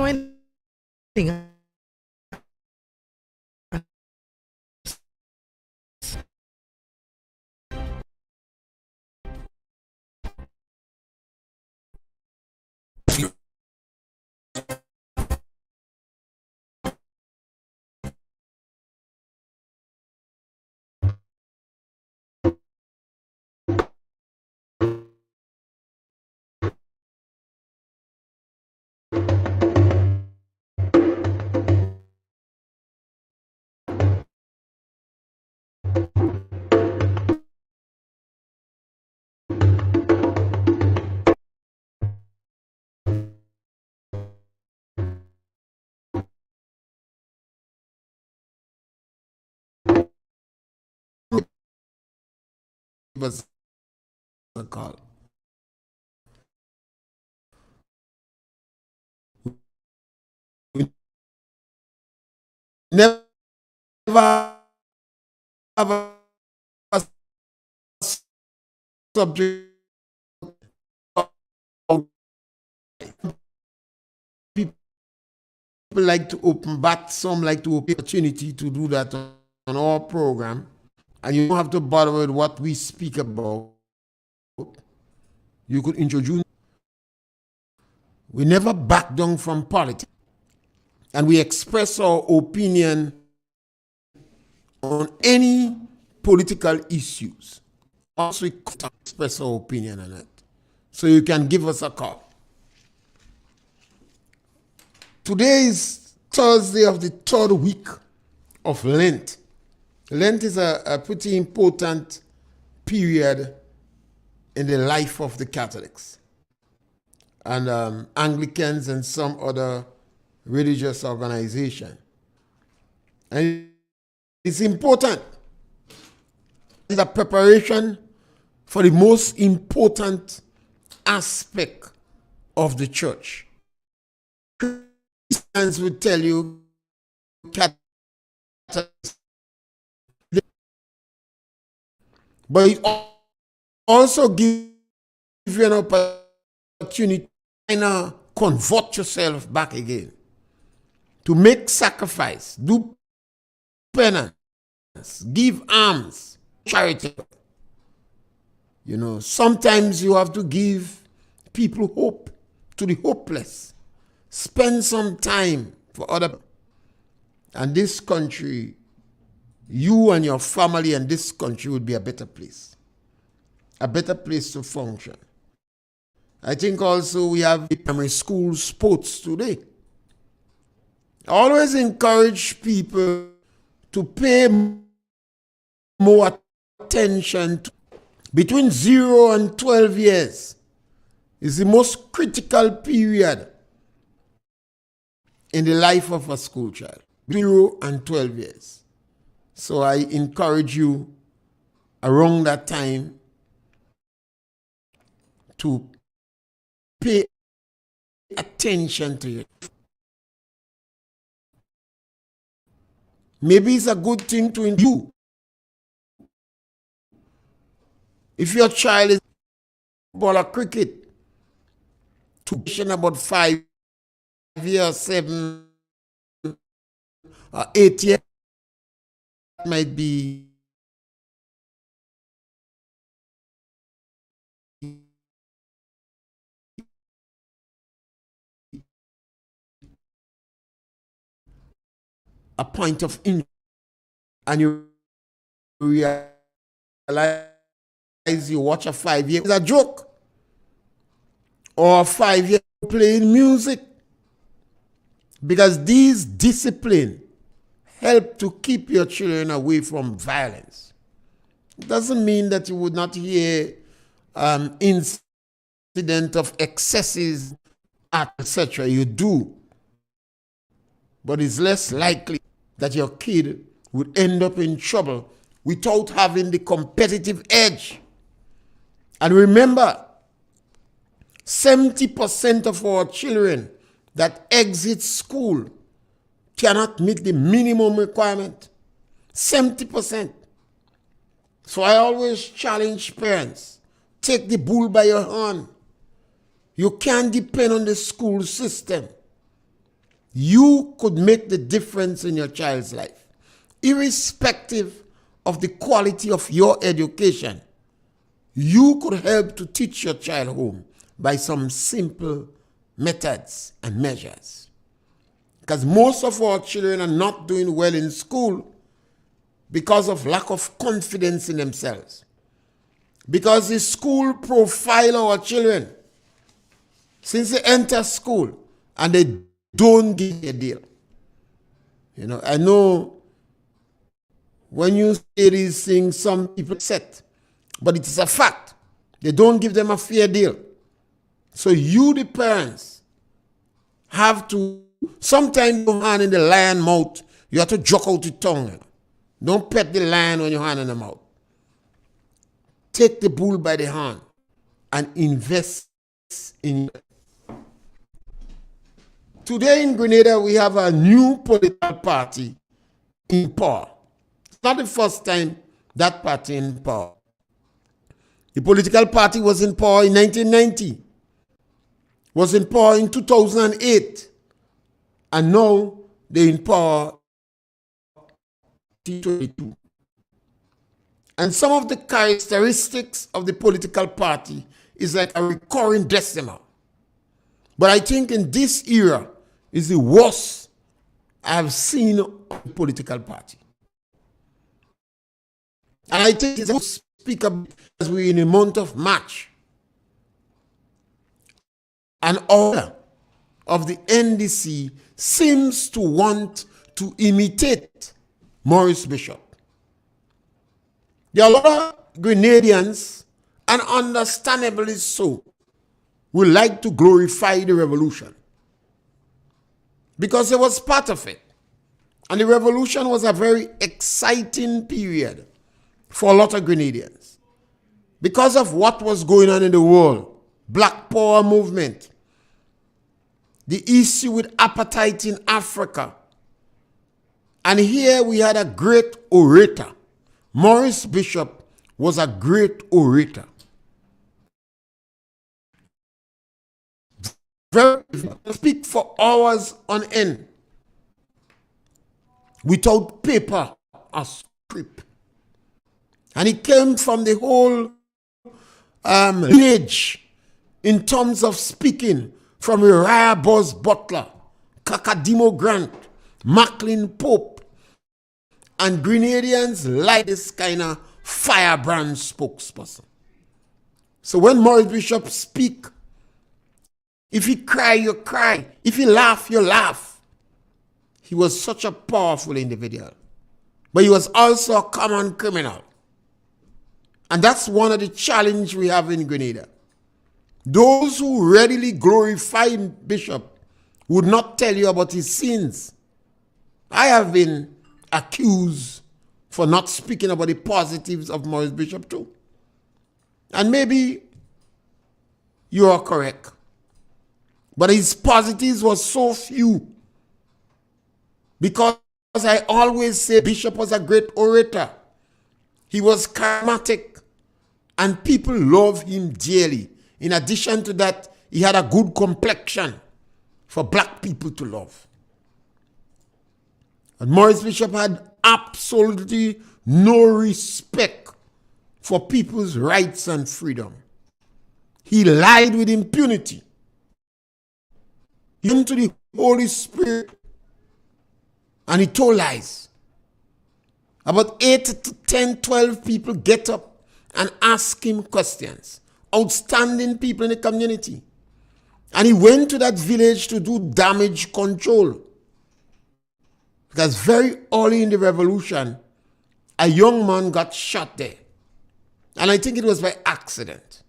joining us. Was a call. We never have a subject. People like to open, but some like to open opportunity to do that on our program, and you don't have to bother with what we speak about. You could introduce. We never back down from politics, and we express our opinion on any political issues. Also, we express our opinion on it. So you can give us a call. Today is Thursday of the third week of Lent. Lent is a pretty important period in the life of the Catholics and Anglicans and some other religious organization. And it's important. It's a preparation for the most important aspect of the church. Christians will tell you, but it also gives you an opportunity to convert yourself back again, to make sacrifice, do penance, give alms, charity. You know, sometimes you have to give people hope to the hopeless. Spend some time for other people. And this country, you and your family and this country would be a better place to function. I think also we have primary school sports today. I always encourage people to pay more attention to between 0 and 12 years is the most critical period in the life of a school child. 0 and 12 years. So I encourage you around that time to pay attention to it. Maybe it's a good thing to do. If your child is ball or cricket, to about 5 years, 7 or 8 years, might be a point of interest, and you realize you watch a 5-year, it's a joke, or a 5-year playing music, because these discipline help to keep your children away from violence. It doesn't mean that you would not hear incident of excesses, etc. You do, but it's less likely that your kid would end up in trouble without having the competitive edge. And remember, 70% of our children that exit school cannot meet the minimum requirement. 70%. So I always challenge parents, take the bull by your horn. You can't depend on the school system. you could make the difference in your child's life, irrespective of the quality of your education. You could help to teach your child home by some simple methods and measures. Because most of our children are not doing well in school because of lack of confidence in themselves. Because the school profile our children since they enter school and they don't give a deal. You know, I know when you say these things, some people upset, but it is a fact. They don't give them a fair deal. So you, the parents, have to, sometimes your hand in the lion mouth, you have to joke out the tongue. You know? Don't pet the lion when your hand in the mouth. Take the bull by the hand and invest in it. Today in Grenada, we have a new political party in power. It's not the first time that party in power. The political party was in power in 1990, was in power in 2008, and now they're in power in 2022. And some of the characteristics of the political party is like a recurring decimal. But I think in this era is the worst I've seen of the political party. And I think it's a speak up as we're in a month of March. An order of the NDC seems to want to imitate Maurice Bishop. There are a lot of Grenadians, and understandably so, would like to glorify the revolution because it was part of it. And the revolution was a very exciting period for a lot of Grenadians because of what was going on in the world. Black Power movement, the issue with apartheid in Africa. And here we had a great orator. Maurice Bishop was a great orator. Speak for hours on end without paper or script. And it came from the whole lineage in terms of speaking from Uriah Buzz Butler, Kakadimo Grant, Macklin Pope, and Grenadians like this kind of firebrand spokesperson. So when Maurice Bishop speak, if he cry, you cry. If he laugh, you laugh. He was such a powerful individual. But he was also a common criminal. And that's one of the challenges we have in Grenada. Those who readily glorify Bishop would not tell you about his sins. I have been accused for not speaking about the positives of Maurice Bishop too. And maybe you are correct. But his positives were so few. Because I always say Bishop was a great orator. He was charismatic. And people loved him dearly. In addition to that, he had a good complexion for black people to love. And Maurice Bishop had absolutely no respect for people's rights and freedom. He lied with impunity. He went to the Holy Spirit and he told lies. About 8 to 10, 12 people get up and ask him questions. Outstanding people in the community. And he went to that village to do damage control. Because very early in the revolution, a young man got shot there. And I think it was by accident.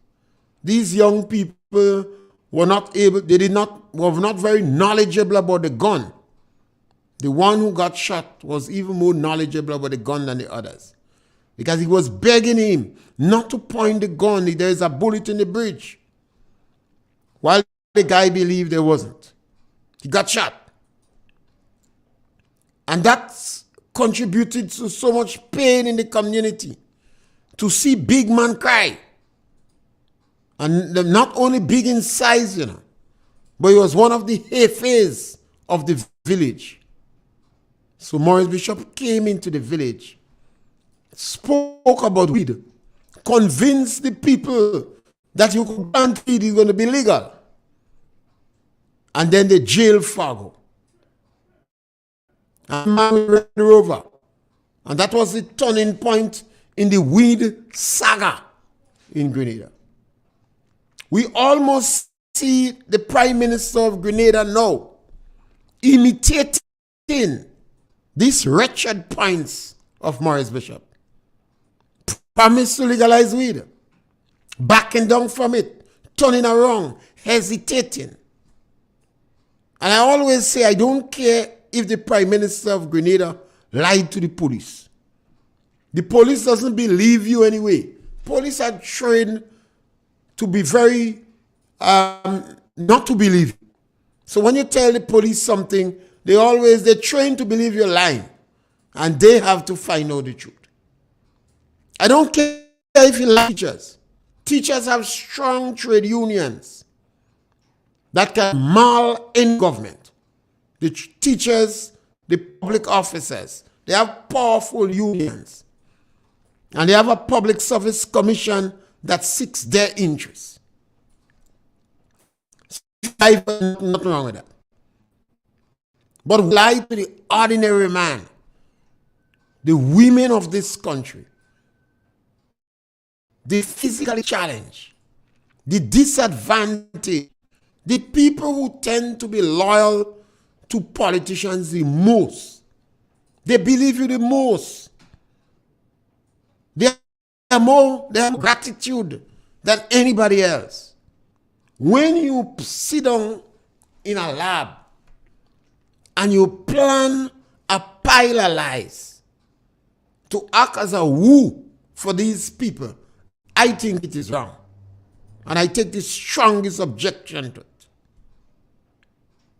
These young people were not very knowledgeable about the gun. The one who got shot was even more knowledgeable about the gun than the others. Because he was begging him not to point the gun. There is a bullet in the bridge. While the guy believed there wasn't. He got shot. And that's contributed to so much pain in the community. To see big man cry. And not only big in size, but he was one of the jefes of the village. So Maurice Bishop came into the village, spoke about weed, convinced the people that you could plant weed is going to be legal. And then they jailed Fargo. And man ran the rover. And that was the turning point in the weed saga in Grenada. We almost see the Prime Minister of Grenada now imitating these wretched points of Maurice Bishop. Promise to legalize weed, backing down from it, turning around, hesitating. And I always say I don't care if the Prime Minister of Grenada lied to the police. The police doesn't believe you anyway. Police are trained to be very, not to believe you. So when you tell the police something, they're trained to believe you're lying. And they have to find out the truth. I don't care if you like teachers. Teachers have strong trade unions that can maul in government. The teachers, the public officers, they have powerful unions. And they have a public service commission that seeks their interests. Nothing wrong with that. But lie to the ordinary man, the women of this country, the physically challenged, the disadvantaged, the people who tend to be loyal to politicians the most. They believe you the most. They have more gratitude than anybody else. When you sit down in a lab and you plan a pile of lies to act as a woo for these people, I think it is wrong. And I take the strongest objection to it.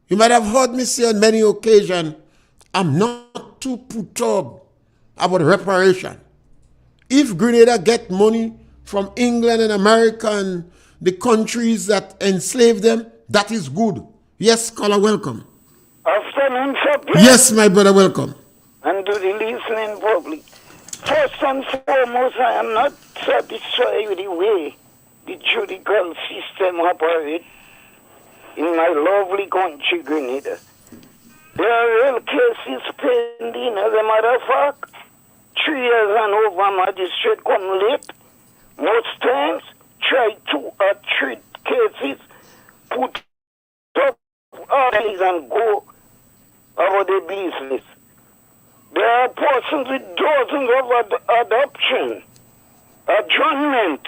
You might have heard me say on many occasions, I'm not too perturbed about reparation. If Grenada get money from England and America and the countries that enslave them, that is good. Yes, caller, welcome. Afternoon, sir. Yes, my brother, welcome. And to the listening public. First and foremost, I am not satisfied with the way the judicial system operates in my lovely country, Grenada. There are real cases pending. As a matter of fact, 3 years and over, magistrate come late. Most times, try 2 or 3 cases, put up orders and go about the business. There are persons with dozens of adoption, adjournment,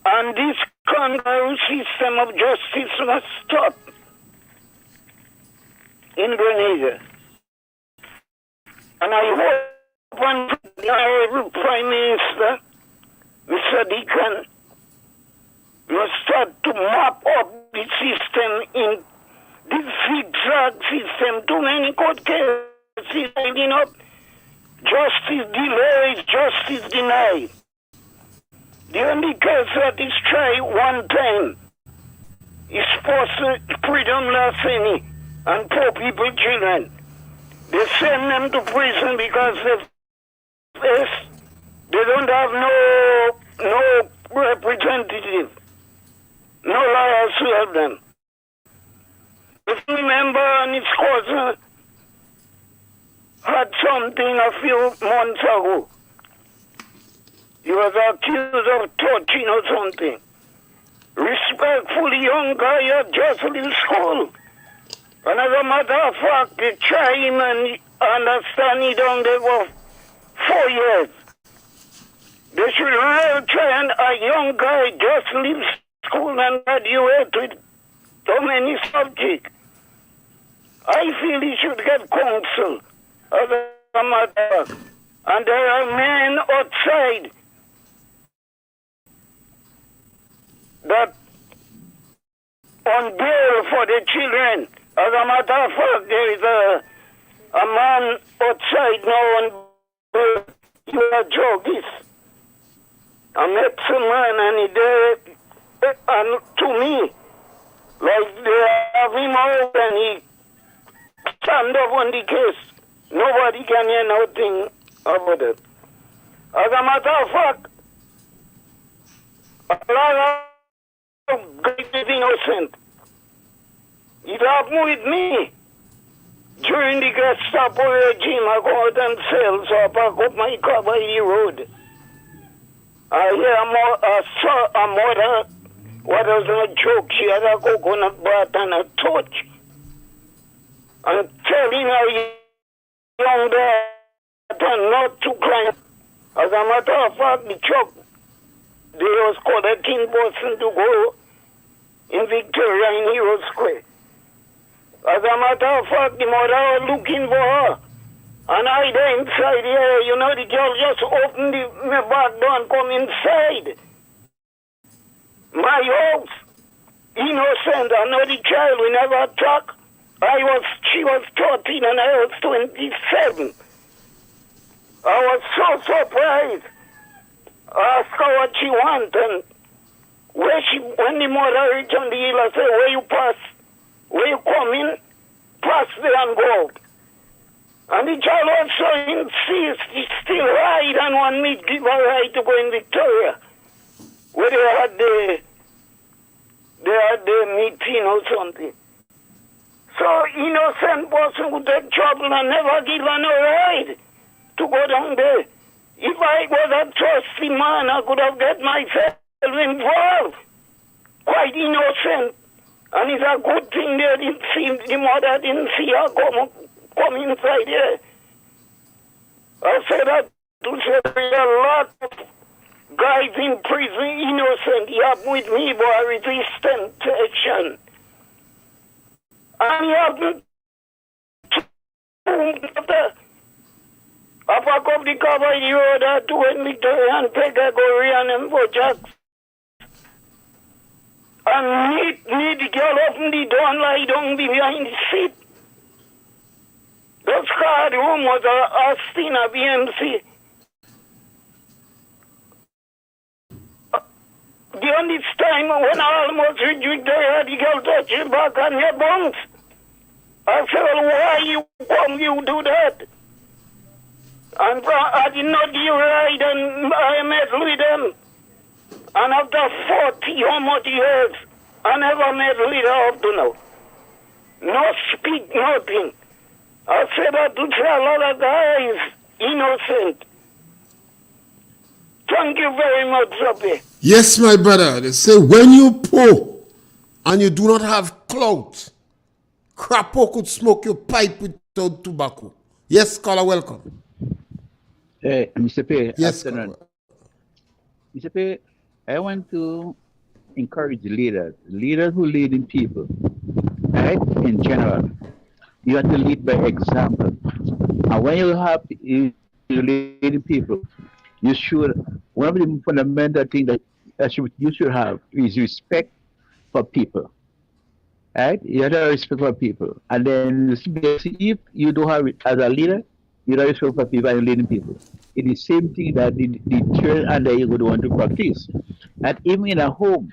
and this kangaroo system of justice must stop in Grenada. And I hope the Honorable Prime Minister, Mr. Deacon, will start to map up the system in this zigzag system. Too many court cases ending up. Justice delayed, justice denied. The only case that is tried one time is for freedom Laseni and poor people children. They send them to prison because they don't have no representative, no lawyers to help them. If you remember, and his cousin had something a few months ago. He was accused of torturing or something. Respectfully, young guy had just left school. And as a matter of fact, they try him and understand he don't give up 4 years. They should really try and a young guy just leave school and graduate with so many subjects. I feel he should get counsel as a matter. And there are men outside that on bail for the children. As a matter of fact, there is a man outside now on bail. He was a druggist. I met some man and he did, and to me, like they have him out and he stand up on the case. Nobody can hear nothing about it. As a matter of fact, a lot of guys is innocent. It happened with me. During the Gestapo regime, I go out and sell, so I pack up my car by the road. I saw a mother, what was a joke, she had a coconut bath and a torch. And telling her young daughter not to climb. As a matter of fact, the truck, they was collecting Boston to go in Victoria in Hero Square. As a matter of fact, the mother was looking for her. And I there inside here, you know, the girl just opened the back door and come inside. My house, innocent, I know the child, we never talk. She was 13 and I was 27. I was so surprised. I asked her what she want, and when the mother reached on the hill, I said, where you pass? Where you come in? Pass there and go out. And the child also insists, he still ride and want me to give her right to go in Victoria, where they had the meeting or something. So innocent person would take trouble and never give her no ride to go down there. If I was a trusty man, I could have get myself involved. Quite innocent. And it's a good thing they didn't see, the mother didn't see her come inside here. I said that to say there are a lot of guys in prison innocent. He happened with me, but I resist temptation. And he happened to I pack up the car by the road to when Victoria and Peggy go around and for Jacks. And me, the girl open the door and lie down behind the seat. Those car room was a Astina BMC. The only time when I almost reached Victoria, the girl touched me back on your bones. I said, well, why you do that? And I did not give right, and I met with them. And after 40 or more years, I never met with her up to now. No speak, nothing. I said that to say a lot of guys, innocent. Thank you very much, Sophie. Yes, my brother. They say when you poor and you do not have clout, Crapo could smoke your pipe without tobacco. Yes, caller, welcome. Hey, Mr. Pierre, Yes, afternoon. caller. Mr. Pierre, I want to encourage leaders who lead in people, right? In general, you have to lead by example. And when you lead in people, you should, one of the fundamental things that you should have is respect for people, right? You have to have respect for people. And then if you don't have it as a leader, you don't respect for people and you're leading people. It is the same thing that the children and they would want to practice. And even in a home,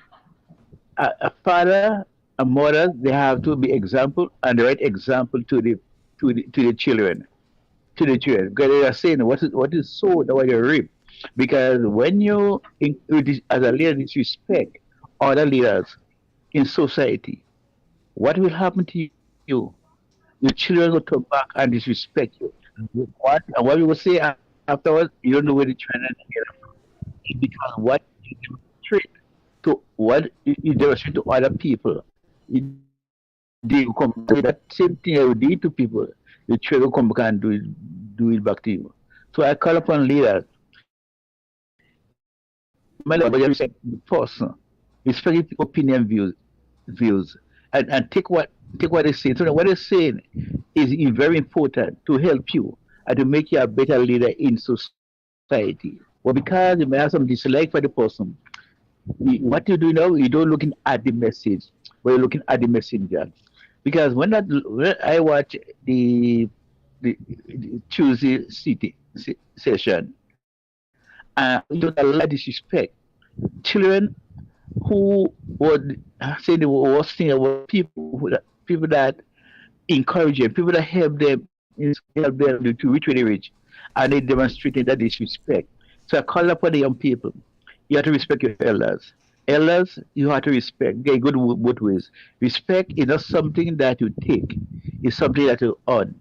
a father, a mother, they have to be example and the right example to the children. To the children. Because they are saying what is sown, what you reap. Because when you as a leader disrespect other leaders in society, what will happen to you? Your children will come back and disrespect you. What we will say afterwards, you don't know where the children are. Because what you demonstrate to demonstrate to other people, they will come with that same thing you did to people. The children will come back and do it back to you. So I call upon leaders. My Lord, but respect the person, respect the opinion views, and take what they say. So what they're saying is very important to help you and to make you a better leader in society. Well, because you may have some dislike for the person, what you do now, you don't looking at the message, but you're looking at the messenger. Because when I watch the Tuesday city session, you don't allow disrespect. Children who would say the worst thing about people that encouraging people that help them to reach where they reach, and they demonstrating that disrespect. So I call upon the young people. You have to respect your elders. Elders, you have to respect. Okay, good both ways. Respect is not something that you take; it's something that you earn.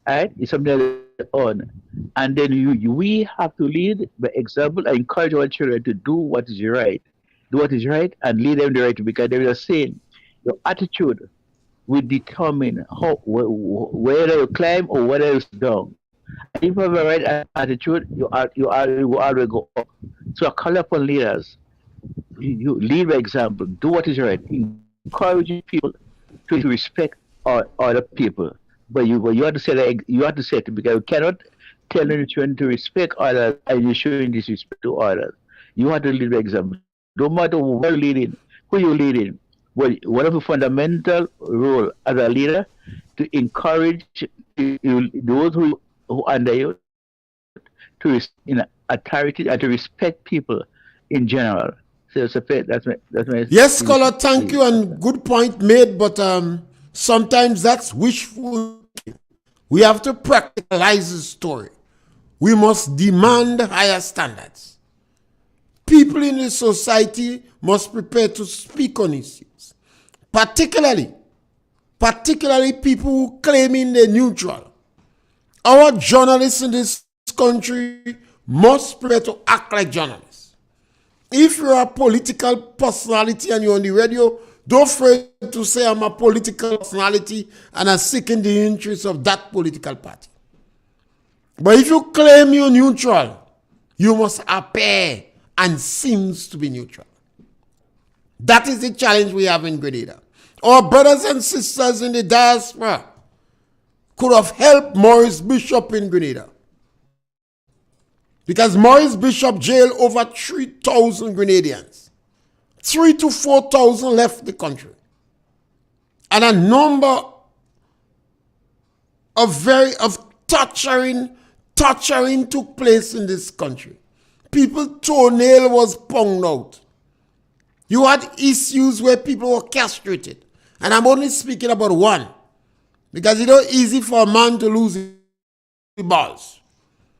Right? It's something that you earn, and then we have to lead by example and encourage our children to do what is right, and lead them the right way, because there is a saying: your attitude will determine whether you climb or whether you sit down. And if you have a right attitude, you will always go up. So I call upon leaders. You lead by example. Do what is right. Encouraging people to respect other people. But you have to say that you have to say it, because you cannot tell the children to respect others and you're showing disrespect to others. You have to lead by example. No matter where you're leading, who you're leading. Well, one of the fundamental role as a leader to encourage those who under you to in authority and to respect people in general. So it's that's my Yes, scholar, thank you, and good point made, but sometimes that's wishful. We have to practicalize the story. We must demand higher standards. People in the society must prepare to speak on issues, particularly people who claiming they're neutral. Our journalists in this country must prepare to act like journalists. If you're a political personality and you're on the radio, don't afraid to say I'm a political personality and I'm seeking the interests of that political party. But if you claim you're neutral, you must appear and seems to be neutral. That is the challenge we have in Grenada. Our brothers and sisters in the diaspora could have helped Maurice Bishop in Grenada, because Maurice Bishop jailed over 3,000 Grenadians. 3,000 to 4,000 left the country. And a number of torturing took place in this country. People's toenail was punctured out. You had issues where people were castrated. And I'm only speaking about one, because it's not easy for a man to lose his balls.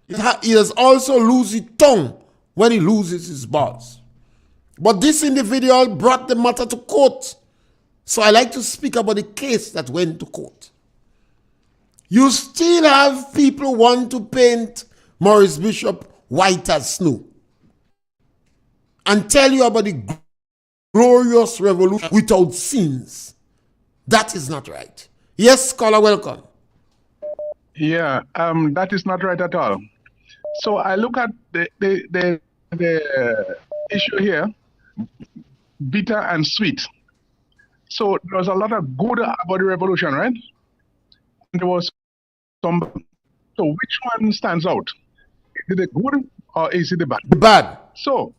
He has also lose his tongue when he loses his balls. But this individual brought the matter to court. So I like to speak about the case that went to court. You still have people want to paint Maurice Bishop white as snow and tell you about the glorious revolution without sins. That is not right. Yes, scholar, welcome. Yeah, that is not right at all. So I look at the issue here, bitter and sweet. So there was a lot of good about the revolution, right? And there was some. So which one stands out? Is it the good or is it the bad? The bad. So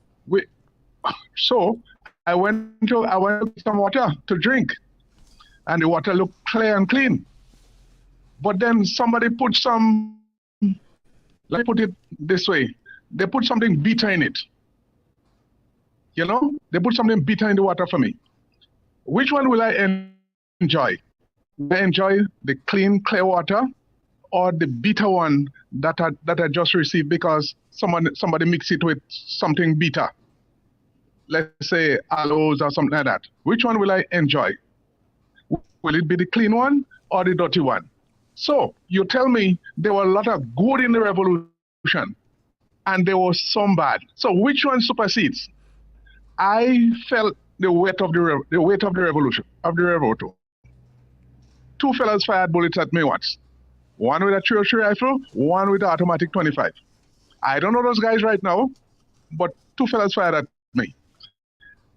I went to get some water to drink, and the water looked clear and clean. But then somebody put some, let me put it this way, they put something bitter in it. You know, they put something bitter in the water for me. Which one will I enjoy? Will I enjoy the clean, clear water, or the bitter one that I just received because somebody mixed it with something bitter? Let's say aloes or something like that. Which one will I enjoy? Will it be the clean one or the dirty one? So you tell me there were a lot of good in the revolution and there was some bad. So which one supersedes? I felt the weight of the revolution, of the revolt. Two fellas fired bullets at me once. One with a 303 rifle, one with an automatic 25. I don't know those guys right now, but two fellas fired at me.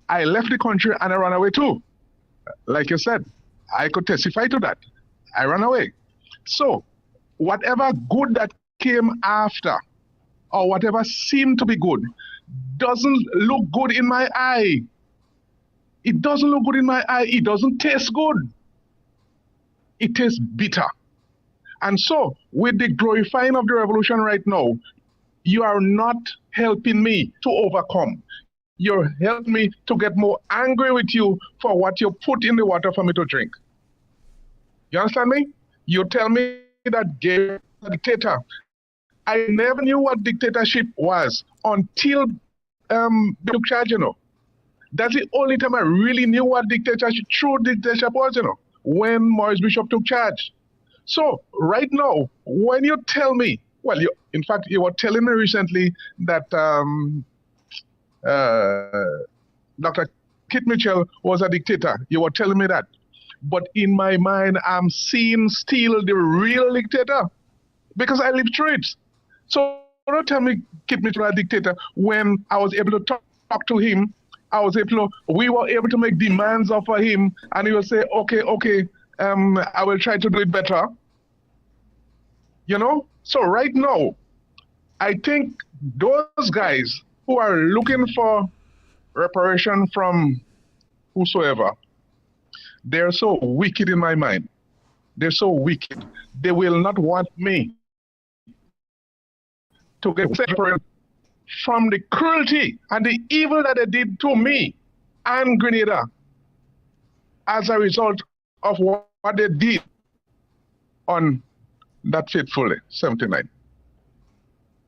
I left the country and I ran away too. Like you said, I could testify to that. I ran away. So whatever good that came after, or whatever seemed to be good, doesn't look good in my eye. It doesn't look good in my eye. It doesn't taste good. It tastes bitter. And so with the glorifying of the revolution right now, you are not helping me to overcome. You're helping me to get more angry with you for what you put in the water for me to drink. You understand me? You tell me that Gary was a dictator. I never knew what dictatorship was until they took charge, That's the only time I really knew what true dictatorship was, when Maurice Bishop took charge. So right now, when you tell me, well, in fact, you were telling me recently that Dr. Kit Mitchell was a dictator. You were telling me that. But in my mind, I'm seeing still the real dictator because I lived through it. So don't tell me Kit Mitchell was a dictator when I was able to talk to him. We were able to make demands of him, and he will say, okay, I will try to do it better. So right now, I think those guys who are looking for reparation from whosoever, they're so wicked in my mind. They're so wicked. They will not want me to get separate from the cruelty and the evil that they did to me and Grenada as a result of what they did on that fateful 79.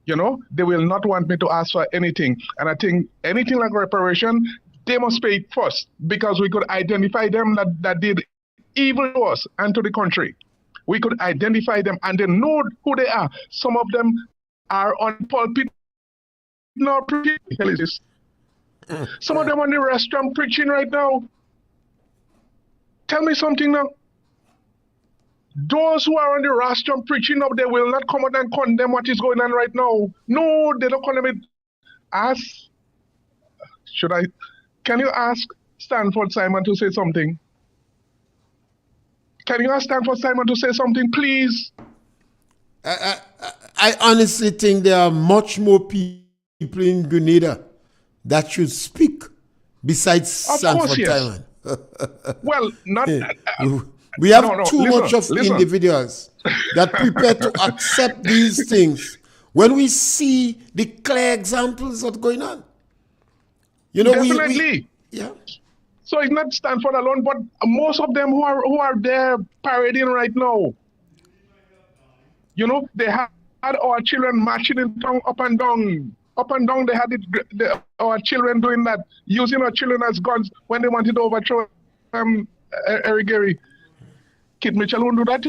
They will not want me to ask for anything. And I think anything like reparation, they must pay it first because we could identify them that did evil to us and to the country. We could identify them and they know who they are. Some of them are on pulpit now preaching. Some of them on the restaurant preaching right now. Tell me something now. Those who are on the rostrum preaching now, they will not come out and condemn what is going on right now. No, they don't condemn it. Can you ask Stanford Simon to say something? Can you ask Stanford Simon to say something, please? I honestly think there are much more people in Grenada that should speak besides Stanford Simon. Well, not... We have too much of individuals that prepare to accept these things when we see the clear examples of going on. Definitely. Yeah. So it's not Stanford alone, but most of them who are there parading right now. They had our children marching in town up and down. Up and down, they had our children doing that, using our children as guns when they wanted to overthrow Eric Gary. Kit Mitchell won't do that,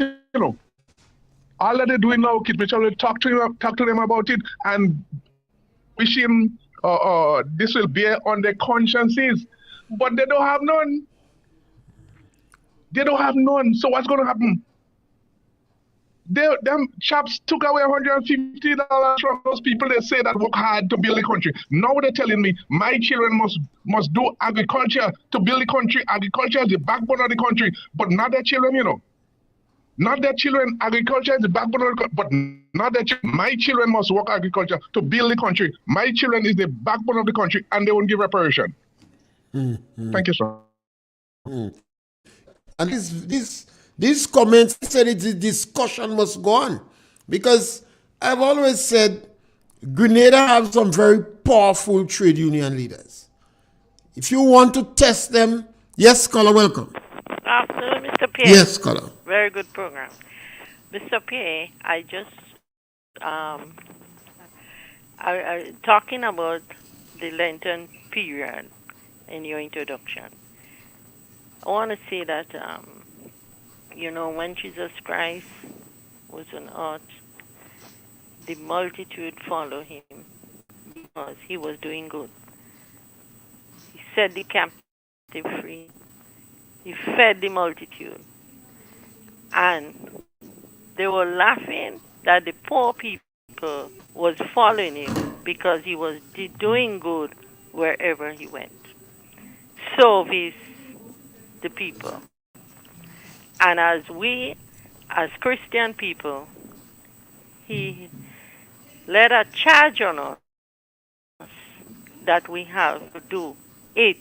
All that they're doing now, Kit Mitchell will talk to them about it and wishing this will bear on their consciences. But they don't have none. They don't have none. So what's going to happen? Them chaps took away $150 from those people they say that work hard to build the country. Now they're telling me my children must do agriculture to build the country. Agriculture is the backbone of the country, but not their children, Not their children. Agriculture is the backbone of the country, but not their children. My children must work agriculture to build the country. My children is the backbone of the country, and they won't give reparation. Thank you, sir. And these comments said the discussion must go on because I've always said Grenada have some very powerful trade union leaders. If you want to test them, yes, caller, welcome. Afternoon, Mr. Pierre. Yes, caller. Very good program. Mr. Pierre, I just talking about the Lenten period in your introduction. I want to say that, when Jesus Christ was on earth, the multitude followed him because he was doing good. He set the captive free. He fed the multitude. And they were laughing that the poor people was following him because he was doing good wherever he went. Service the people. And as we, as Christian people, he led a charge on us that we have to do it.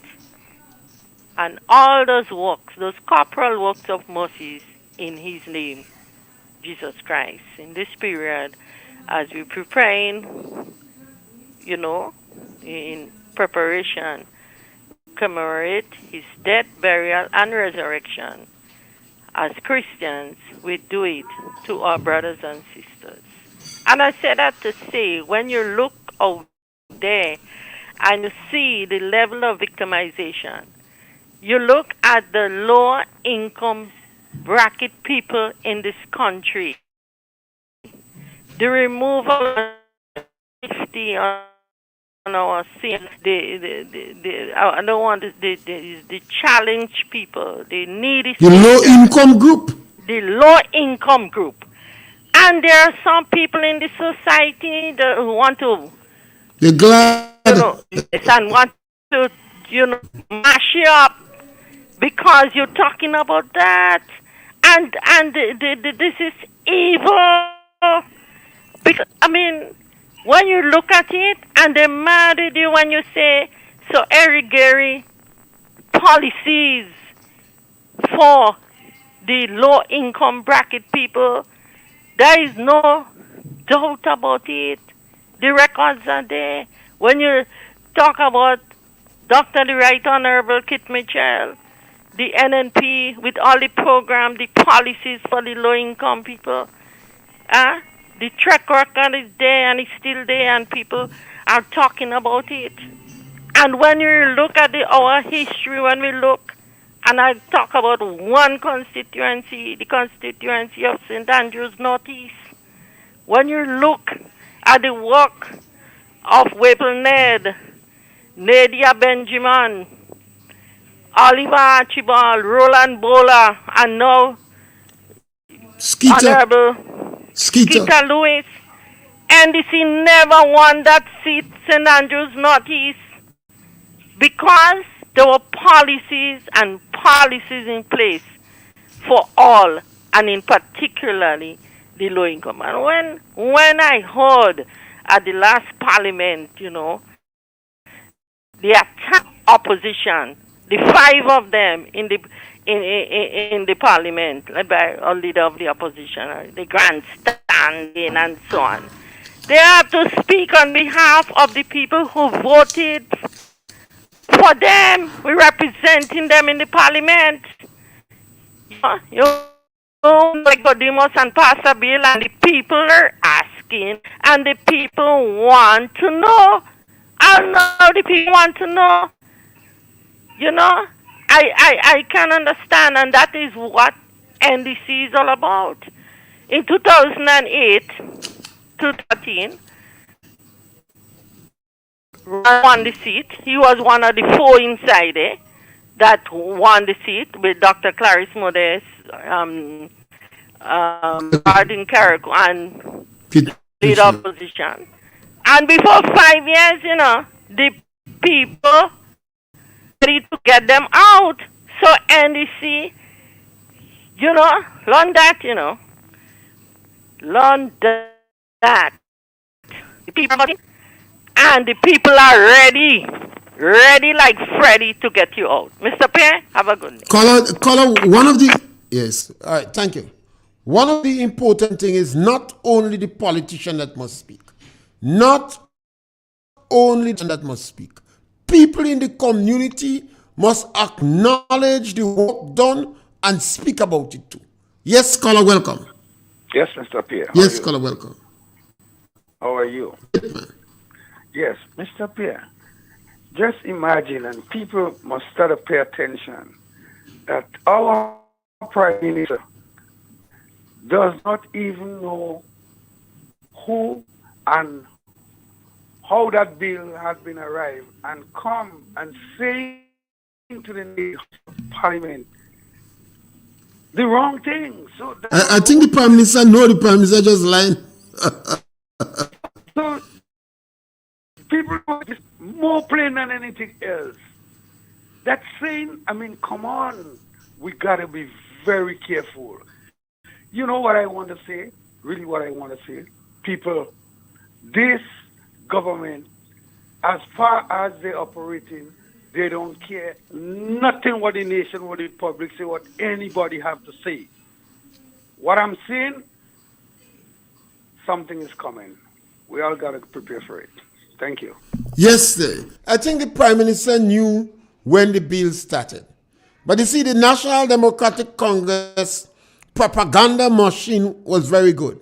And all those works, those corporal works of Moses in his name, Jesus Christ. In this period, as we're preparing, in preparation, commemorate his death, burial, and resurrection. as Christians, we do it to our brothers and sisters. And I say that to say, when you look out there and you see the level of victimization, you look at the lower income bracket people in this country, the removal of 50 on our scene, I don't want the challenge people, the needy, The low income group. the low income group. And there are some people in the society that who want to, They're glad. and want to, mash you up because you're talking about that. And this is evil. Because, I mean, when you look at it, and they're mad at you when you say, so Eric Gary policies for the low income bracket people, there is no doubt about it. The records are there. When you talk about Dr. the Right Honorable Kit Mitchell, the NNP with all the program, the policies for the low income people, the track record is there and it's still there and people are talking about it. And when you look at our history, when we look, and I talk about one constituency, the constituency of St. Andrews Northeast, when you look at the work of Whipple Ned, Nadia Benjamin, Oliver Archibald, Roland Bowler, and now Honorable Skeeter Lewis, NDC never won that seat, St. Andrews Northeast, because there were policies in place for all, and in particularly the low income. And when I heard at the last parliament, the attack opposition, the 5 of them in the parliament, by a leader of the opposition, the grandstanding and so on, they have to speak on behalf of the people who voted for them. We're representing them in the parliament. Nicodemus and Pastor Bill, and the people are asking, and the people want to know. I know the people want to know. I can understand, and that is what NDC is all about. In 2008 to 13, won the seat. He was one of the 4 inside there that won the seat with Dr. Clarice Modest, Hardin Carrick, and leader opposition. And before 5 years, the people ready to get them out. So NDC, learn that, learn that. The people, and the people are ready like Freddy to get you out. Mr. Pierre, have a good day. Caller, one of the, yes, all right, thank you. One of the important things is not only the politician that must speak. Not only that must speak. People in the community must acknowledge the work done and speak about it too. Yes, caller, welcome. Yes, Mr. Pierre. Yes, caller, welcome. How are you? Yes, Mr. Pierre. Just imagine, and people must start to pay attention, that our Prime Minister does not even know who and how that bill has been arrived, and come and say to the Parliament the wrong thing. So I think the Prime Minister the Prime Minister just lying. So people are just more plain than anything else. That's saying, come on, we gotta be very careful. You know what I want to say? Really what I want to say? People, this government, as far as they're operating, they don't care nothing what the nation, what the public say, what anybody have to say. What I'm saying, something is coming. We all got to prepare for it. Thank you. Yes, sir. I think the Prime Minister knew when the bill started. But you see, the National Democratic Congress propaganda machine was very good.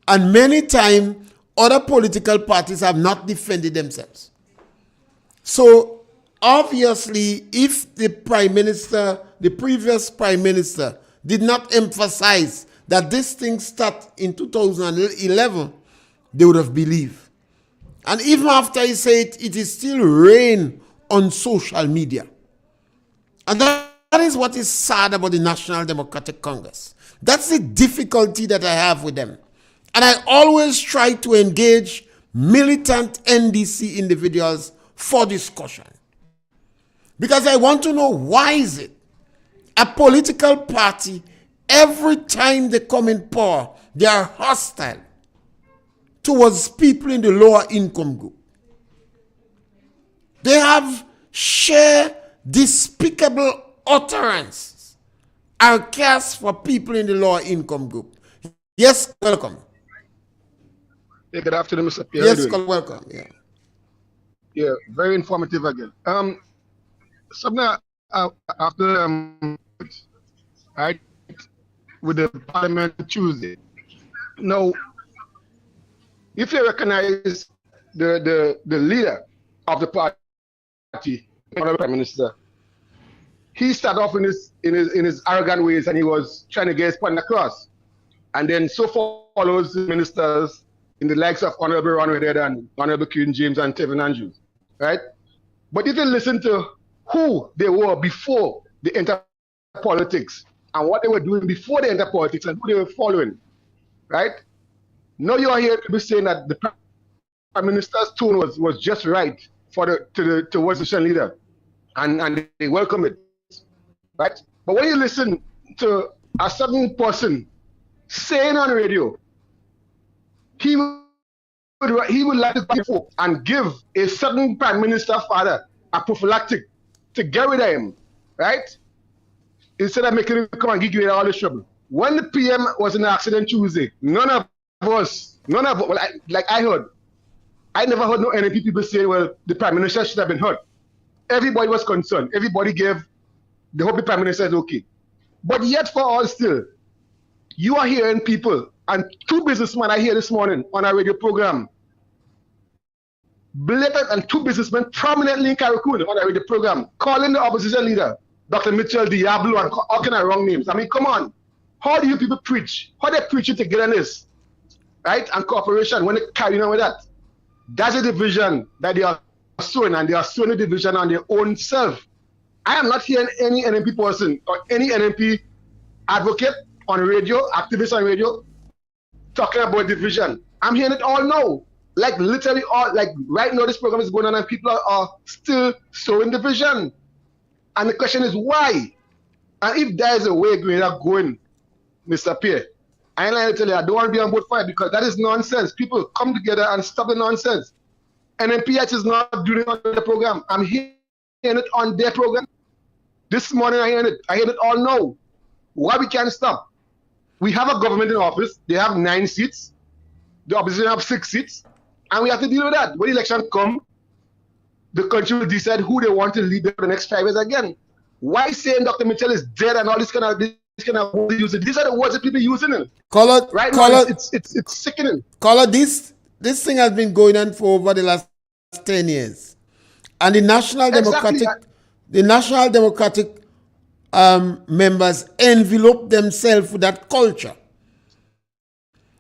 And many times, other political parties have not defended themselves. So, obviously, if the previous prime minister, did not emphasize that this thing started in 2011, they would have believed. And even after he said it is still rain on social media. And that is what is sad about the National Democratic Congress. That's the difficulty that I have with them. And I always try to engage militant NDC individuals for discussion. Because I want to know, why is it a political party, every time they come in power, they are hostile towards people in the lower income group? They have sheer despicable utterances are cast for people in the lower income group. Yes, welcome. Hey, good afternoon, Mr. Pierre. Yes, welcome. Yeah, very informative again. Something after right, with the Parliament Tuesday. Now, if you recognize the leader of the party, the Prime Minister, he started off in his arrogant ways, and he was trying to get his point across. And then so follows the ministers in the likes of Honorable Ron Redhead and Honorable King James and Tevin Andrews, right? But if you listen to who they were before they entered politics and what they were doing before they entered politics and who they were following, right? Now you are here to be saying that the Prime Minister's tone was just right for towards the opposition leader, and they welcome it, right? But when you listen to a certain person saying on radio, he would like to go and give a certain Prime Minister father a prophylactic to get rid of him, right? Instead of making him come and give you all this trouble. When the PM was in the accident Tuesday, none of us, well, I never heard no NNP people say, well, the Prime Minister should have been hurt. Everybody was concerned. Everybody gave, they hope the Prime Minister is okay. But yet for all still, you are hearing people, and two businessmen I hear this morning on our radio program, blatant, and two businessmen prominently in Carriacou on our radio program, calling the opposition leader, Dr. Mitchell Diablo, and all kind of wrong names. I mean, come on. How do you people preach? How they preach togetherness, right? And cooperation when they carry on with that? That's a division that they are sowing, and they are sowing a division on their own self. I am not hearing any NNP person or any NNP advocate on radio, activist on radio, talking about division. I'm hearing it all now. Like literally all, like right now this program is going on and people are still sowing division. And the question is why? And if there is a way going, Mr. Pierre, I ain't like to tell you, I don't want to be on both sides because that is nonsense. People come together and stop the nonsense. And NPH is not doing it on the program. I'm hearing it on their program. This morning I heard it. I heard it all now. Why we can't stop? We have a government in office. They have 9 seats. The opposition have 6 seats. And we have to deal with that. When the election come, the country will decide who they want to lead for the next 5 years again. Why saying Dr. Mitchell is dead and all this kind of words using? These are the words that people using it. Right now, it's sickening. Caller, this thing has been going on for over the last 10 years. And the National Democratic members envelope themselves with that culture.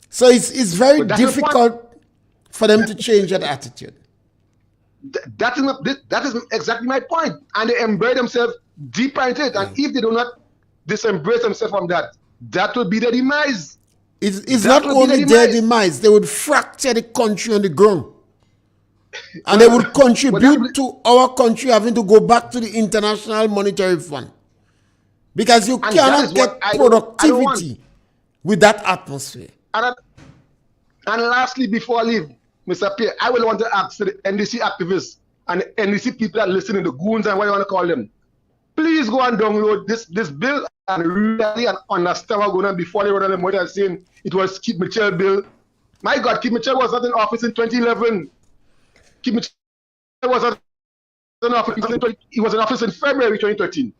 So it's very difficult for them to change that attitude. That is exactly my point. And they embed themselves deeper into it. And if they do not disembrace themselves from that, that will be their demise. It's not only their demise, they would fracture the country on the ground. And they would contribute to our country having to go back to the International Monetary Fund. Because you cannot get productivity with that atmosphere. And lastly, before I leave, Mr. Pierre, I will want to ask the NDC activists and the NDC people that listen, the goons and what you want to call them, please go and download this bill and really understand what's going on before they run on the motor saying it was Keith Mitchell bill. My God, Keith Mitchell was not in office in 2011. Keith Mitchell was not in office. He was in office in February 2013.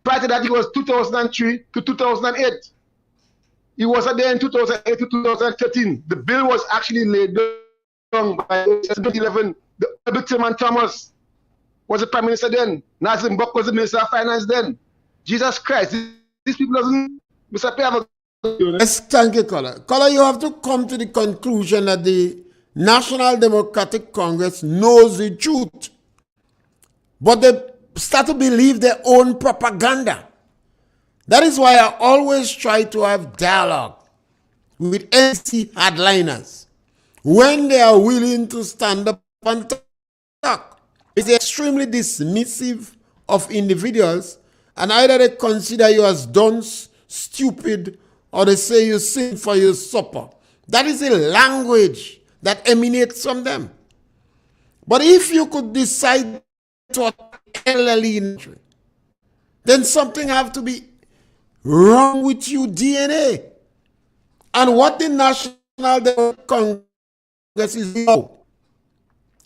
Prior to that, he was 2003 to 2008. He was there in 2008 to 2013. The bill was actually laid down by 2011. The Honorable Tim Thomas was the Prime Minister then. Nazim Bok was the Minister of Finance then. Jesus Christ, these people doesn't, Mr. Pierre. Yes, thank you, Color. Color, you have to come to the conclusion that the National Democratic Congress knows the truth, but they start to believe their own propaganda. That is why I always try to have dialogue with NC hardliners when they are willing to stand up and talk. It's extremely dismissive of individuals, and either they consider you as dunce, stupid, or they say you sing for your supper. That is a language that emanates from them. But if you could decide to attack elderly, then something have to be wrong with your DNA. And what the National Democratic Congress is now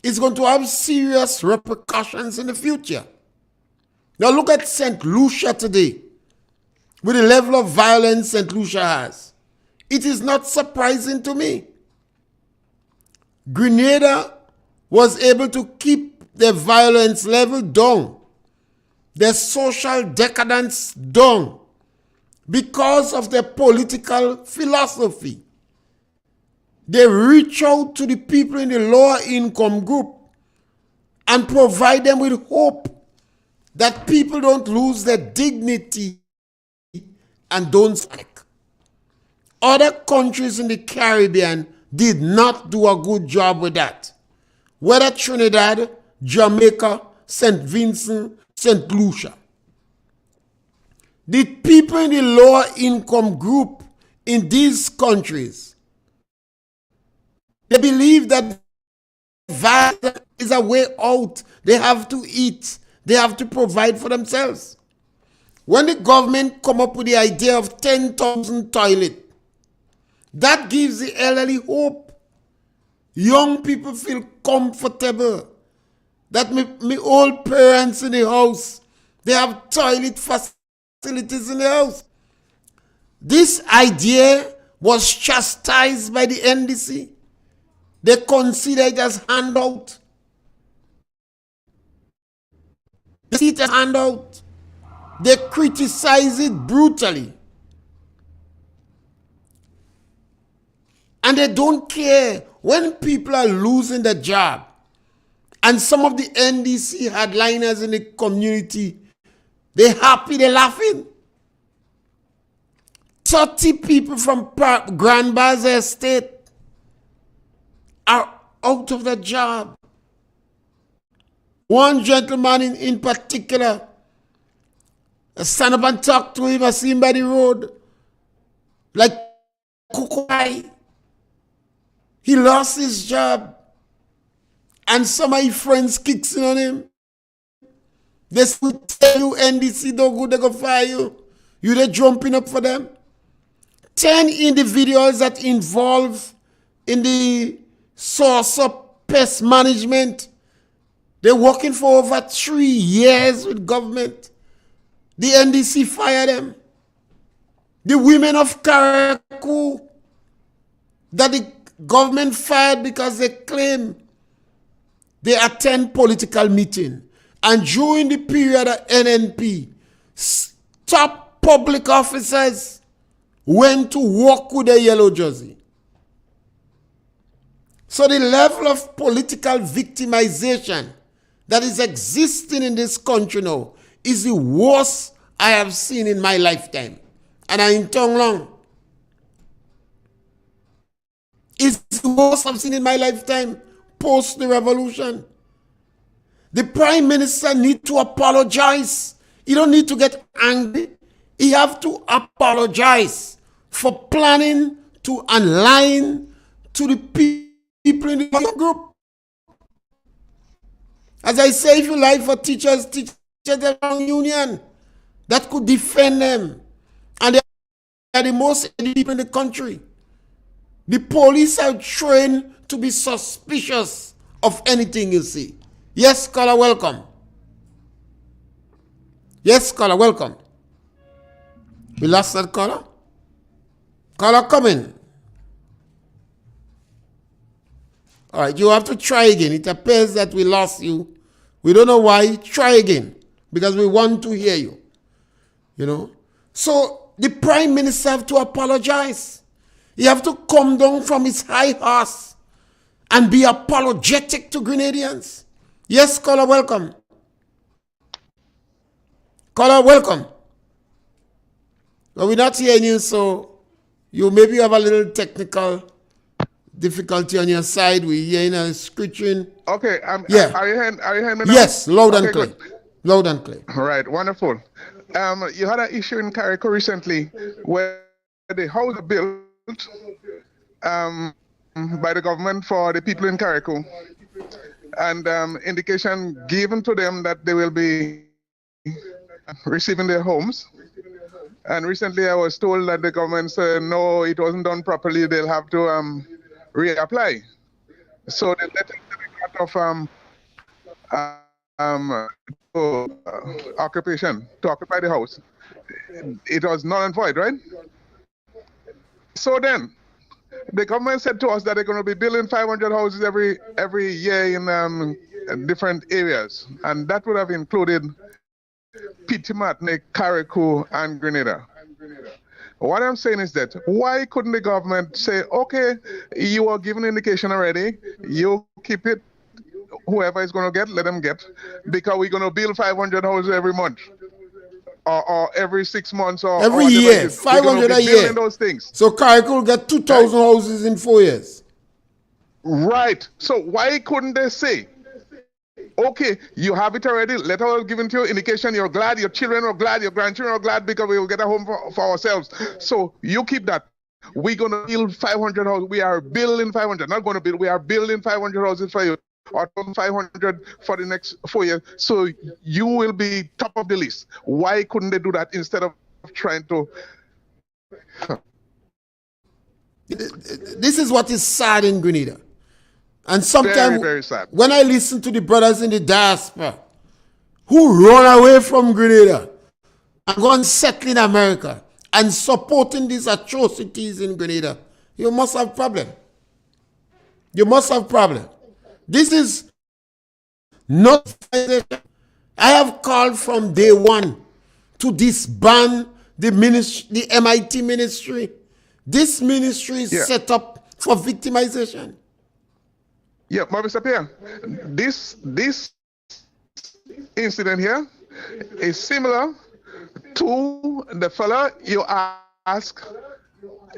is going to have serious repercussions in the future. Now look at St. Lucia today, with the level of violence St. Lucia has. It is not surprising to me. Grenada was able to keep their violence level down, their social decadence down, because of their political philosophy. They reach out to the people in the lower income group and provide them with hope that people don't lose their dignity and don't strike. Other countries in the Caribbean did not do a good job with that. Whether Trinidad, Jamaica, St. Vincent, St. Lucia. The people in the lower income group in these countries, they believe that violence is a way out. They have to eat. They have to provide for themselves. When the government come up with the idea of 10,000 toilets, that gives the elderly hope. Young people feel comfortable that my old parents in the house, they have toilet facilities in the house. This idea was chastised by the NDC. They consider it as handout. They see it as handout. They criticize it brutally. And they don't care when people are losing their job. And some of the NDC hardliners in the community, they're happy, they're laughing. 30 people from Grand Bazaar Estate are out of their job. One gentleman in particular, I stand up and talk to him, I see him by the road, like Kukwai. He lost his job. And some of his friends kicks in on him. They still tell you NDC don't go, they go fire you. You they jumping up for them. 10 individuals that involved in the source of pest management. They're working for over 3 years with government. The NDC fire them. The women of Karakou that the government fired because they claim they attend political meeting. And during the period of NNP, top public officers went to work with a yellow jersey. So the level of political victimization that is existing in this country now is the worst I have seen in my lifetime. And I ain't tongue long. It's the worst I've seen in my lifetime post the revolution. The Prime Minister need to apologize. He don't need to get angry. He have to apologize for planning to align to the people in the group. As I say, if you like for teachers the wrong union that could defend them. And they are the most people in the country. The police are trained to be suspicious of anything you see. Yes, caller, welcome. Yes, caller, welcome. We lost that caller? Caller, come in. All right, you have to try again. It appears that we lost you. We don't know why. Try again because we want to hear you. You know? So the Prime Minister have to apologize. He have to come down from his high horse and be apologetic to Grenadians. Yes, caller, welcome. Caller, welcome. Well, we're not hearing you, so you maybe have a little technical difficulty on your side. We're hearing a screeching. Okay, Yeah. Are you hearing me now? Yes, loud and Okay, clear. good. Loud and clear. All right, wonderful. You had an issue in Carrico recently where the house built by the government for the people in Carrico, and indication given to them that they will be receiving their homes. And recently I was told that the government said, no, it wasn't done properly. They'll have to reapply. So the letter occupation, to occupy the house, it was null and void, right? So then, the government said to us that they're going to be building 500 houses every year in different areas. And that would have included Petit Martinique, Carrico, and Grenada. What I'm saying is that why couldn't the government say, okay, you are given indication already, you keep it, whoever is going to get, let them get, because we're going to build 500 houses every month, or every 6 months, or Every or year, 500 a year. Those things. So Carrico will get 2,000 houses in 4 years. Right. So why couldn't they say, okay, you have it already, letter was given to you, indication you're glad, your children are glad, your grandchildren are glad because we will get a home for ourselves. So you keep that. We're going to build 500 houses. We are building 500. Not going to build, we are building 500 houses for you, or 500 for the next 4 years. So you will be top of the list. Why couldn't they do that instead of trying to... This is what is sad in Grenada. And sometimes, Very, very sad. when I listen to the brothers in the diaspora who run away from Grenada and go and settle in America and supporting these atrocities in Grenada, you must have problem. You must have problem. This is not... I have called from day one to disband the ministry, the MIT ministry. This ministry is set up for victimization. Yeah, but Mr. Pierre, this incident here is similar to the fella you ask,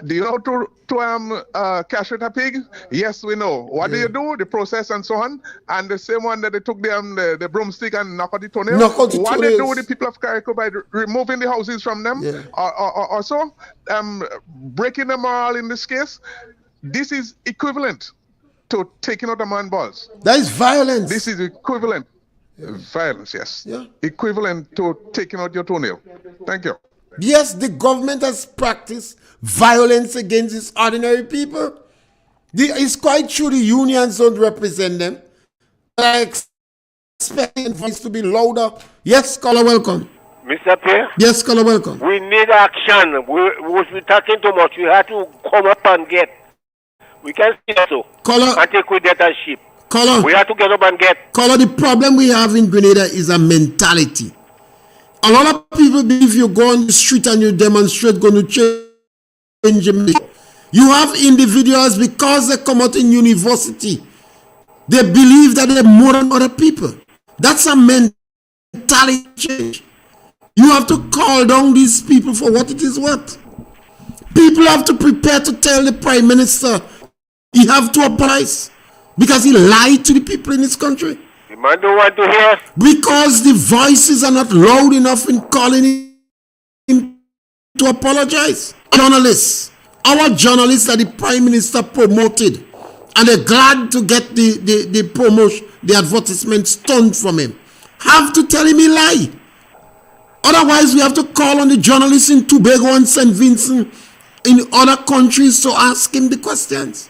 do you know to castrate a pig? Yes, we know. What do you do? The process and so on. And the same one that they took the broomstick and knock out the toenail. What they do with the people of Carrico by removing the houses from them, or so, breaking them all in this case, this is equivalent to taking out a man's balls. That is violence. This is equivalent. Violence, yes. Yeah. Equivalent to taking out your toenail. Thank you. Yes, the government has practiced violence against its ordinary people. It's quite true the unions don't represent them. But I expect the voice to be louder. Yes, caller, welcome. Mr. Pierre? Yes, caller, welcome. We need action. We're talking too much. We have to come up and get. We can't see that so. Caller, and take with that ship. Caller, we have to get up and get. Caller, the problem we have in Grenada is a mentality. A lot of people believe you go on the street and you demonstrate going to change Jamaica. You have individuals, because they come out in university, they believe that they're more than other people. That's a mentality change. You have to call down these people for what it is worth. People have to prepare to tell the Prime Minister he have to apologize because he lied to the people in this country. The man don't want to hear. Because the voices are not loud enough in calling him to apologize. Journalists, our journalists that the Prime Minister promoted, and they're glad to get the promotion, the advertisements turned from him, have to tell him he lied. Otherwise, we have to call on the journalists in Tobago and St. Vincent in other countries to ask him the questions.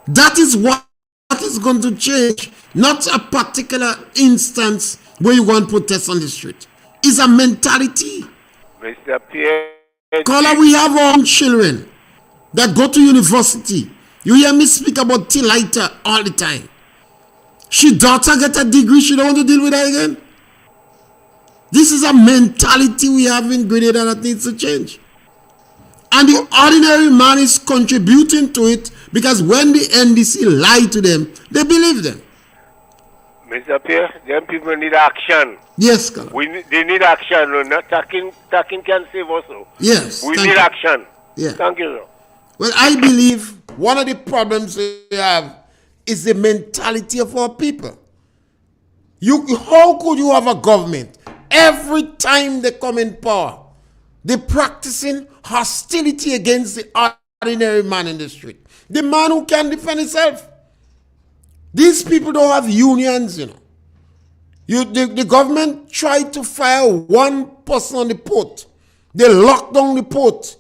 That is what is going to change, not a particular instance where you go and protest on the street. It's a mentality. Mr. Pierre. Caller, we have our own children. that go to university. You hear me speak about Tilita all the time. She daughter get a degree, she don't want to deal with that again. This is a mentality we have in Grenada that needs to change. And the ordinary man is contributing to it because when the NDC lie to them, they believe them. Mr. Pierre, them people need action. Yes, Colonel. They need action. No, not talking can save us. No. Yes. We need action. Yeah. Thank you, sir. Well, I believe one of the problems we have is the mentality of our people. How could you have a government every time they come in power, they're practicing hostility against the ordinary man in the street, the man who can defend himself? These people don't have unions, you know. The government tried to fire one person on the port. They locked down the port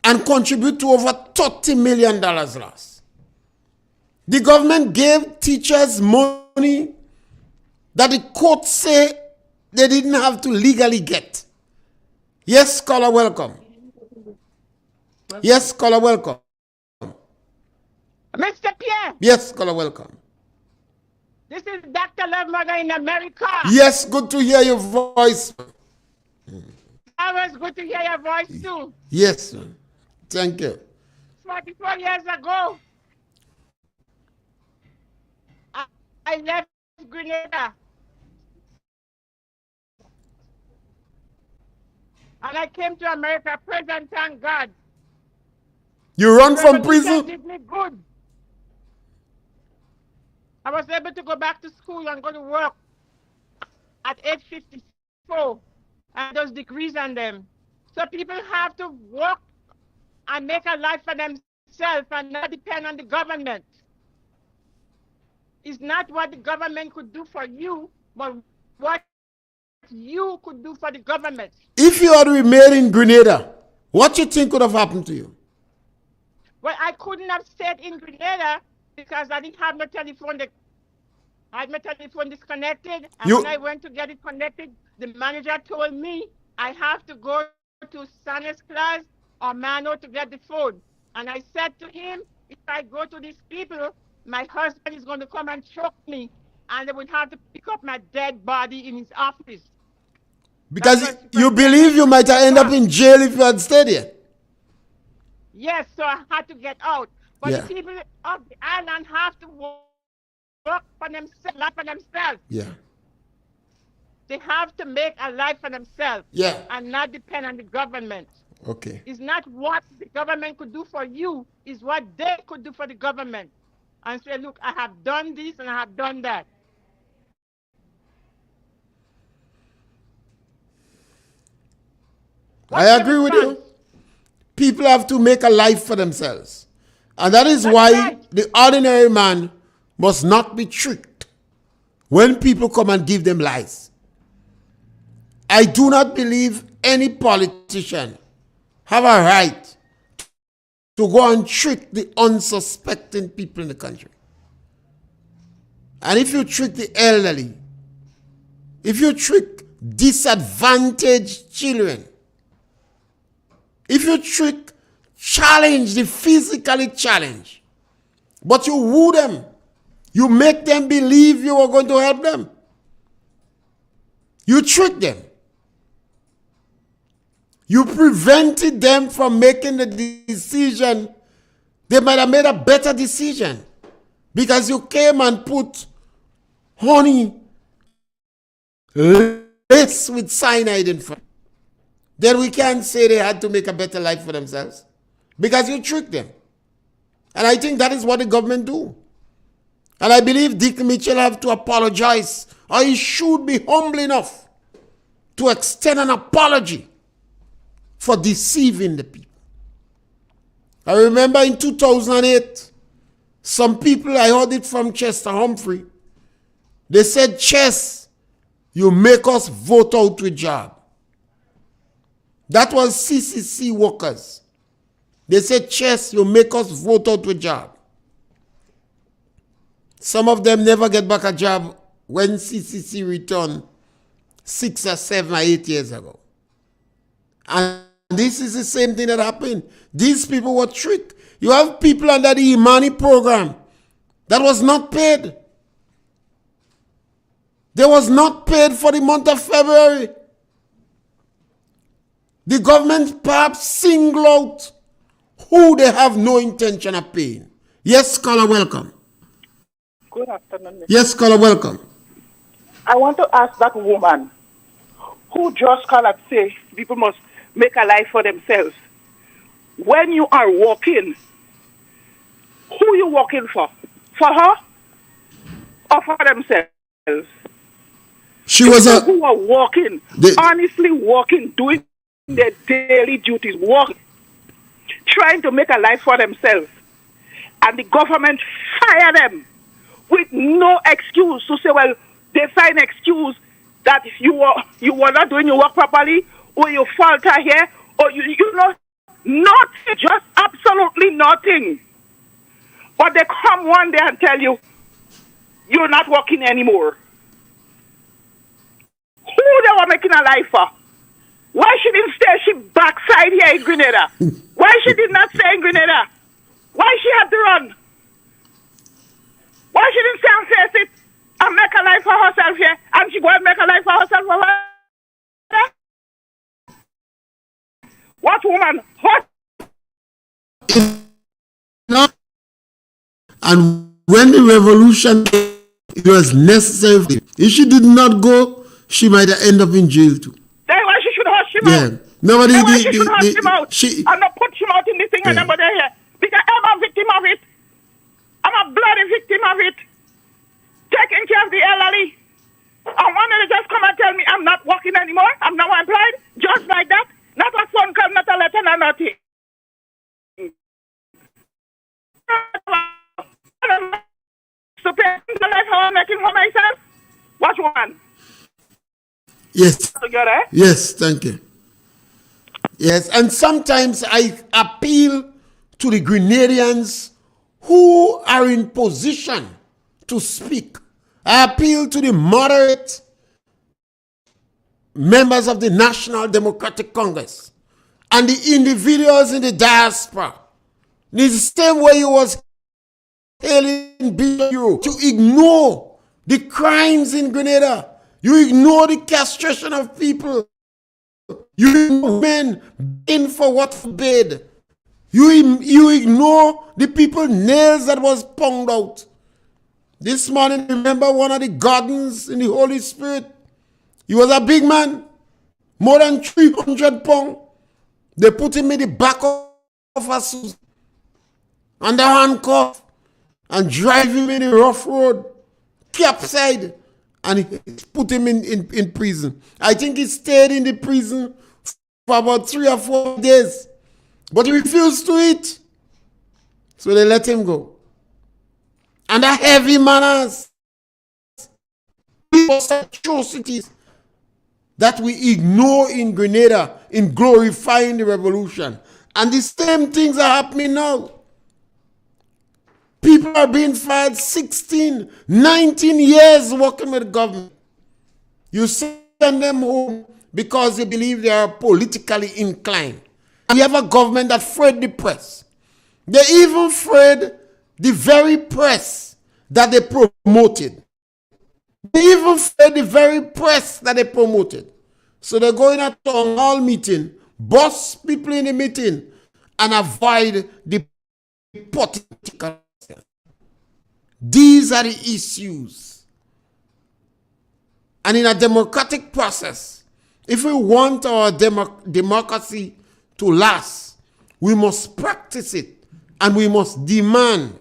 and contribute to over $30 million loss. The government gave teachers money that the court say they didn't have to legally get. Yes, caller, welcome. Yes, caller, welcome. Mr. Pierre. Yes, caller, welcome. This is Dr. Love Mother in America. Yes, good to hear your voice. Always good to hear your voice too. Yes, sir. Thank you. 44 years ago, I left Grenada. And I came to America, praise and thank God. You run from prison? Did me good. I was able to go back to school and go to work at age 54 and those degrees on them. So people have to work and make a life for themselves and not depend on the government. It's not what the government could do for you, but what you could do for the government. If you had remained in Grenada, what you think could have happened to you? Well, I couldn't have stayed in Grenada because I didn't have no telephone. I had my telephone disconnected, and when I went to get it connected, the manager told me I have to go to Sanis class or Mano to get the phone. And I said to him, if I go to these people, my husband is going to come and choke me, and they would have to pick up my dead body in his office. Because you believe you might have ended up in jail if you had stayed here. Yes, so I had to get out. But the people of the island have to work for themselves, life for themselves. Yeah. They have to make a life for themselves. Yeah. And not depend on the government. Okay. It's not what the government could do for you, it's what they could do for the government. And say, look, I have done this and I have done that. I agree with you. People have to make a life for themselves. And that is why the ordinary man must not be tricked when people come and give them lies. I do not believe any politician have a right to go and trick the unsuspecting people in the country. And if you trick the elderly, if you trick disadvantaged children, if you challenge the physically challenged, but you woo them, you make them believe you are going to help them. You trick them. You prevented them from making the decision. They might have made a better decision because you came and put honey laced with cyanide in front. Then we can't say they had to make a better life for themselves because you tricked them. And I think that is what the government do. And I believe Dick Mitchell have to apologize, or he should be humble enough to extend an apology for deceiving the people. I remember in 2008, some people, I heard it from Chester Humphrey, they said, Chess, you make us vote out with job. That was CCC workers. They said, Chess, you make us vote out with job. Some of them never get back a job when CCC returned 6 or 7 or 8 years ago. And this is the same thing that happened. These people were tricked. You have people under the Imani program that was not paid. They was not paid for the month of February. The government perhaps single out who they have no intention of paying. Yes, caller, welcome. Good afternoon. Yes, caller, welcome. I want to ask that woman who just called and say people must make a life for themselves. When you are working, who you working for? For her or for themselves? She was a... who are working, honestly working, doing their daily duties, working, trying to make a life for themselves. And the government fire them with no excuse to say, well, they find excuse that you were not doing your work properly, or you falter here, or you know, nothing, just absolutely nothing. But they come one day and tell you, you're not working anymore. Who they were making a life for? Why she didn't stay she backside here in Grenada? Why she did not stay in Grenada? Why she had to run? Why she didn't stay and face it and make a life for herself here, and she go and make a life for herself over there? What woman? What? No. And when the revolution, it was necessary. If she did not go, she might end up in jail too. That's why she should hush him out. Nobody. That's why she should hush him out. And not put him out in this thing and nobody here. Because I'm a victim of it. I'm a bloody victim of it. Taking care of the elderly. And one day they just come and tell me I'm not working anymore. I'm now employed. Just like that. Not a phone call, not a letter, not nothing. So pay the life how I'm making for myself. What one? Yes. Together? Yes, thank you. Yes, and sometimes I appeal to the Grenadians who are in position to speak. I appeal to the moderate members of the National Democratic Congress and the individuals in the diaspora. The same way you was hailing Bureau to ignore the crimes in Grenada. You ignore the castration of people. You ignore men begging for what forbid. You ignore the people nails that was pounded out. This morning, remember one of the gardens in the Holy Spirit? He was a big man, more than 300 pounds. They put him in the back of a suit, under handcuff, and drive him in the rough road, capside, and put him in prison. I think he stayed in the prison for about 3 or 4 days, but he refused to eat. So they let him go. And the heavy manners, atrocities that we ignore in Grenada in glorifying the revolution. And the same things are happening now. People are being fired 16, 19 years working with the government. You send them home because you believe they are politically inclined. And we have a government that freed the press. They even freed the very press that they promoted. They even freed the very press that they promoted. So they're going at a town hall meeting, boss people in the meeting, and avoid the political. These are the issues. And in a democratic process, if we want our democracy to last, we must practice it and we must demand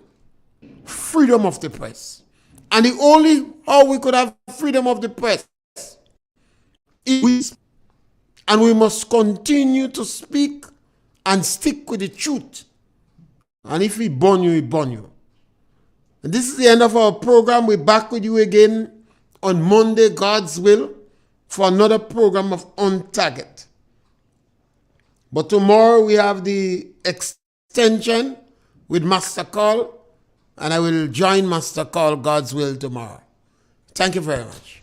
freedom of the press. And the only how we could have freedom of the press is, and we must continue to speak and stick with the truth. And if we burn you, we burn you. And this is the end of our program. We're back with you again on Monday, God's will, for another program of On Target. But tomorrow we have the extension with Master Call, and I will join Master Call, God's will, tomorrow. Thank you very much.